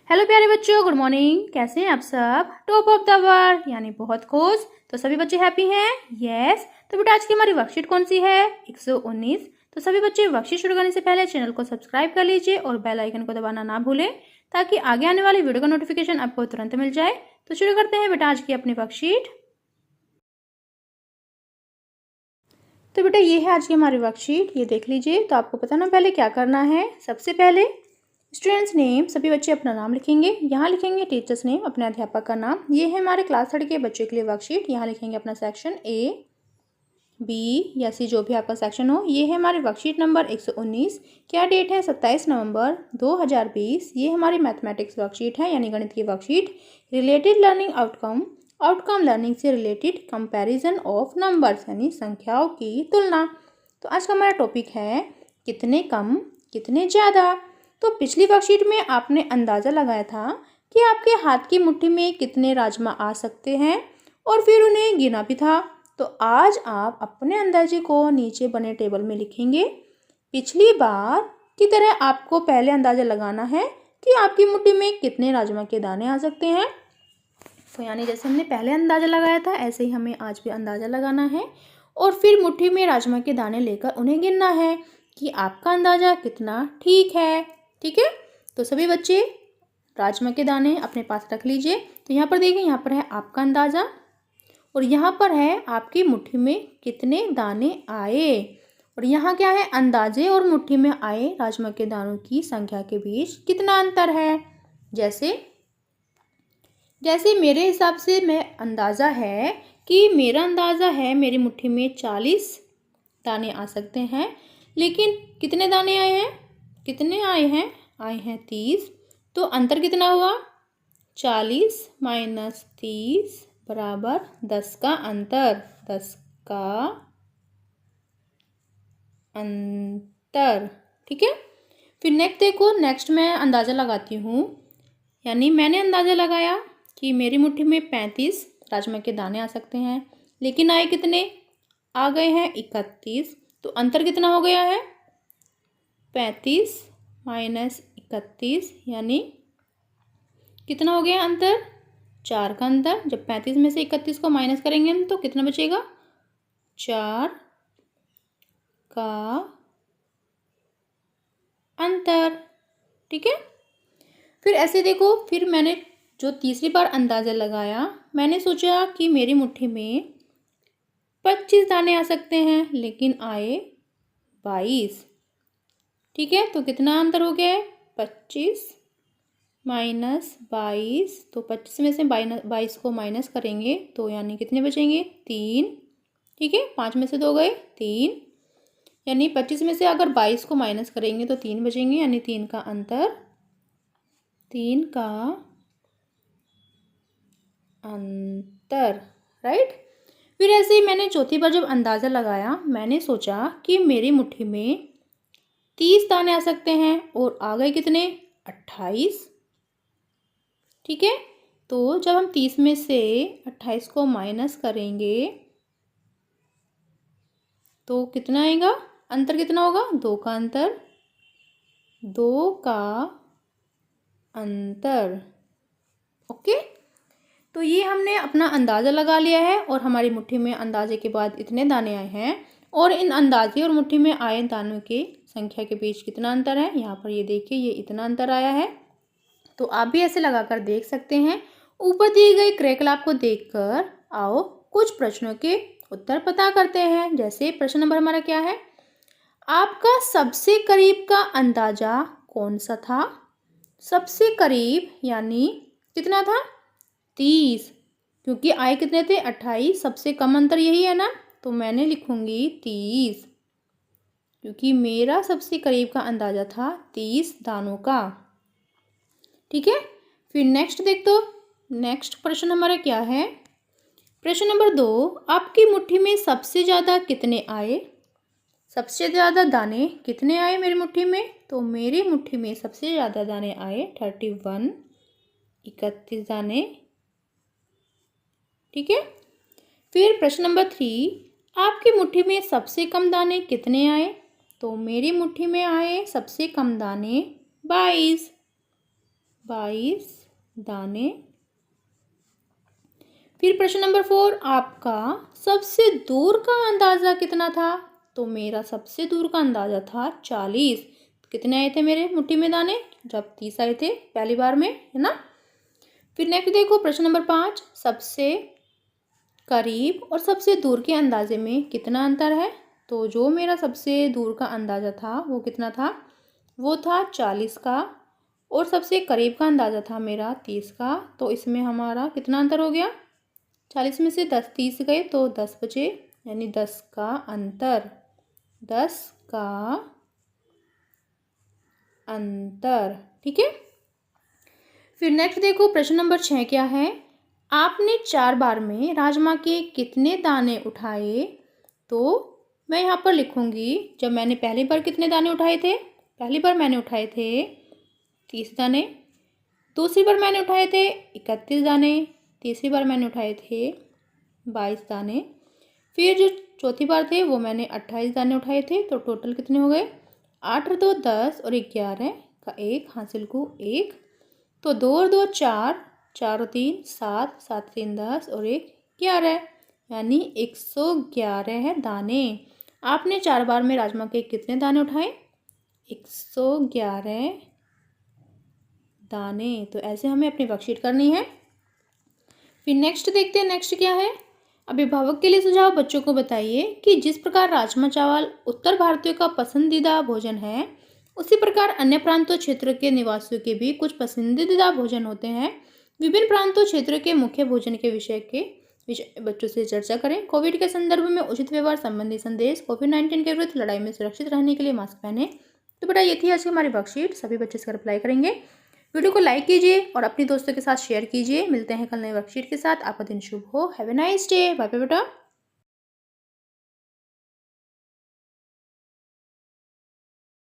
Hello प्यारे बच्चों, good morning. कैसे हैं आप सब? टॉप ऑफ द वर्ल्ड यानी बहुत खुश। तो सभी बच्चे हैप्पी हैं? यस। तो बेटा आज की हमारी वर्कशीट कौन सी है? 119। तो सभी बच्चे वर्कशीट शुरू करने से पहले चैनल को सब्सक्राइब कर लीजिए और बेल आइकन को दबाना ना भूलें ताकि आगे आने वाली वीडियो का नोटिफिकेशन आपको तुरंत मिल जाए। तो शुरू करते हैं बेटा आज की अपनी वर्कशीट। तो बेटा ये है आज की हमारी वर्कशीट, ये देख लीजिए। तो आपको पता ना पहले क्या करना है। सबसे पहले स्टूडेंट्स नेम, सभी बच्चे अपना नाम लिखेंगे। यहाँ लिखेंगे टीचर्स नेम, अपने अध्यापक का नाम। ये है हमारे क्लास 3 के बच्चों के लिए वर्कशीट। यहाँ लिखेंगे अपना सेक्शन ए, बी या सी, जो भी आपका सेक्शन हो। ये है हमारी वर्कशीट नंबर 119। क्या डेट है? 27 नवंबर 2020। ये हमारी मैथमेटिक्स वर्कशीट है यानी गणित की worksheet. Related learning outcome, outcome learning से रिलेटेड कंपैरिजन ऑफ नंबर्स यानी संख्याओं की तुलना। तो आज का हमारा टॉपिक है कितने कम कितने ज़्यादा। तो पिछली वर्कशीट में आपने अंदाज़ा लगाया था कि आपके हाथ की मुट्ठी में कितने राजमा आ सकते हैं और फिर उन्हें गिना भी था। तो आज आप अपने अंदाजे को नीचे बने टेबल में लिखेंगे। पिछली बार की तरह आपको पहले अंदाज़ा लगाना है कि आपकी मुट्ठी में कितने राजमा के दाने आ सकते हैं। तो यानी जैसे हमने पहले अंदाज़ा लगाया था ऐसे ही हमें आज भी अंदाज़ा लगाना है और फिर मुट्ठी में राजमा के दाने लेकर उन्हें गिनना है कि आपका अंदाज़ा कितना ठीक है। ठीक है, तो सभी बच्चे राजमा के दाने अपने पास रख लीजिए। तो यहाँ पर देखिए, यहाँ पर है आपका अंदाज़ा और यहाँ पर है आपकी मुट्ठी में कितने दाने आए। और यहाँ क्या है? अंदाजे और मुट्ठी में आए राजमा के दानों की संख्या के बीच कितना अंतर है। जैसे मेरे हिसाब से मैं अंदाज़ा है कि मेरा अंदाज़ा है मेरी मुट्ठी में 40 दाने आ सकते हैं, लेकिन कितने दाने आए हैं? कितने आए हैं? आए हैं 30। तो अंतर कितना हुआ? 40 माइनस 30 बराबर 10 का अंतर। 10 का अंतर। ठीक है, फिर नेक्स्ट देखो, नेक्स्ट मैं अंदाज़ा लगाती हूँ। यानी मैंने अंदाज़ा लगाया कि मेरी मुट्ठी में 35 राजमा के दाने आ सकते हैं, लेकिन आए कितने? आ गए हैं 31। तो अंतर कितना हो गया है? 35 माइनस 31 यानी कितना हो गया अंतर? 4 का अंतर। जब 35 में से 31 को माइनस करेंगे तो कितना बचेगा? 4 का अंतर। ठीक है, फिर ऐसे देखो, फिर मैंने जो तीसरी बार अंदाज़ा लगाया, मैंने सोचा कि मेरी मुट्ठी में 25 दाने आ सकते हैं, लेकिन आए 22। ठीक है, तो कितना अंतर हो गया है? 25 माइनस 22। तो 25 में से 22 को माइनस करेंगे तो यानी कितने बचेंगे? 3। ठीक है, 5 में से 2 गए 3, यानी 25 में से अगर 22 को माइनस करेंगे तो 3 बचेंगे, यानी 3 का अंतर। 3 का अंतर, राइट। फिर ऐसे ही मैंने चौथी बार जब अंदाज़ा लगाया, मैंने सोचा कि मेरी मुट्ठी में 30 दाने आ सकते हैं और आ गए कितने? 28। ठीक है, तो जब हम 30 में से 28 को माइनस करेंगे तो कितना आएगा? अंतर कितना होगा? 2 का अंतर। 2 का अंतर। ओके, तो ये हमने अपना अंदाज़ा लगा लिया है और हमारी मुट्ठी में अंदाजे के बाद इतने दाने आए हैं और इन अंदाजे और मुट्ठी में आए दानों की संख्या के बीच कितना अंतर है। यहाँ पर ये देखिए, ये इतना अंतर आया है। तो आप भी ऐसे लगाकर देख सकते हैं। ऊपर दिए गए क्रियाकलाप को देखकर आओ कुछ प्रश्नों के उत्तर पता करते हैं। जैसे प्रश्न नंबर हमारा क्या है? आपका सबसे करीब का अंदाजा कौन सा था? सबसे करीब यानी कितना था? 30, क्योंकि आए कितने थे? 28। सबसे कम अंतर यही है ना, तो मैंने लिखूंगी 30, क्योंकि मेरा सबसे करीब का अंदाजा था 30 दानों का। ठीक है, फिर नेक्स्ट देख दो, नेक्स्ट प्रश्न हमारा क्या है? प्रश्न नंबर 2, आपकी मुट्ठी में सबसे ज़्यादा कितने आए? सबसे ज़्यादा दाने कितने आए मेरी मुट्ठी में? तो मेरी मुट्ठी में सबसे ज़्यादा दाने आए 31, 31 दाने। ठीक है, फिर प्रश्न नंबर 3, आपकी मुट्ठी में सबसे कम दाने कितने आए? तो मेरी मुट्ठी में आए सबसे कम दाने 22। 22 दाने। फिर प्रश्न नंबर 4, आपका सबसे दूर का अंदाज़ा कितना था? तो मेरा सबसे दूर का अंदाज़ा था 40। कितने आए थे मेरे मुट्ठी में दाने? जब 30 आए थे पहली बार में, है ना। फिर नेक्स्ट देखो प्रश्न नंबर 5, सबसे करीब और सबसे दूर के अंदाजे में कितना अंतर है? तो जो मेरा सबसे दूर का अंदाज़ा था वो कितना था? वो था 40 का, और सबसे करीब का अंदाज़ा था मेरा 30 का। तो इसमें हमारा कितना अंतर हो गया? 40 में से 10 30 गए तो 10 बचे, यानी 10 का अंतर, 10 का अंतर। ठीक है। फिर नेक्स्ट देखो प्रश्न नंबर 6 क्या है? आपने 4 बार में राजमा के कितने दाने उठाए? तो मैं यहाँ पर लिखूंगी, जब मैंने पहली बार कितने दाने उठाए थे? पहली बार मैंने उठाए थे 30 दाने। दूसरी बार मैंने उठाए थे 31 दाने। तीसरी बार मैंने उठाए थे 22 दाने। फिर जो चौथी बार थे वो मैंने 28 दाने उठाए थे। तो टोटल कितने हो गए? 8 और 2 10 और 11 का 1 हासिल को 1। तो 2 और 2 4, 4 और 3 7, 7 और 3 10 और 1 11, यानी 111 दाने। आपने 4 बार में राजमा के कितने दाने उठाए? 111 दाने। तो ऐसे हमें अपनी वर्कशीट करनी है। फिर नेक्स्ट देखते हैं, नेक्स्ट क्या है? अभिभावक के लिए सुझाव, बच्चों को बताइए कि जिस प्रकार राजमा चावल उत्तर भारतीयों का पसंदीदा भोजन है, उसी प्रकार अन्य प्रांतों क्षेत्र के निवासियों के भी कुछ पसंदीदा भोजन होते हैं। विभिन्न प्रांतों क्षेत्र के मुख्य भोजन के विषय बच्चों से चर्चा करें। कोविड के संदर्भ में उचित व्यवहार संबंधी संदेश। कोविड-19 के विरुद्ध लड़ाई में सुरक्षित रहने के लिए मास्क पहने। तो बेटा ये थी आज की हमारी वर्कशीट। सभी बच्चे इसका रिप्लाई करेंगे। वीडियो को लाइक कीजिए और अपने दोस्तों के साथ शेयर कीजिए। मिलते हैं कल नई वर्कशीट के साथ। आपका दिन शुभ हो। Have a nice day. Bye bye बेटा।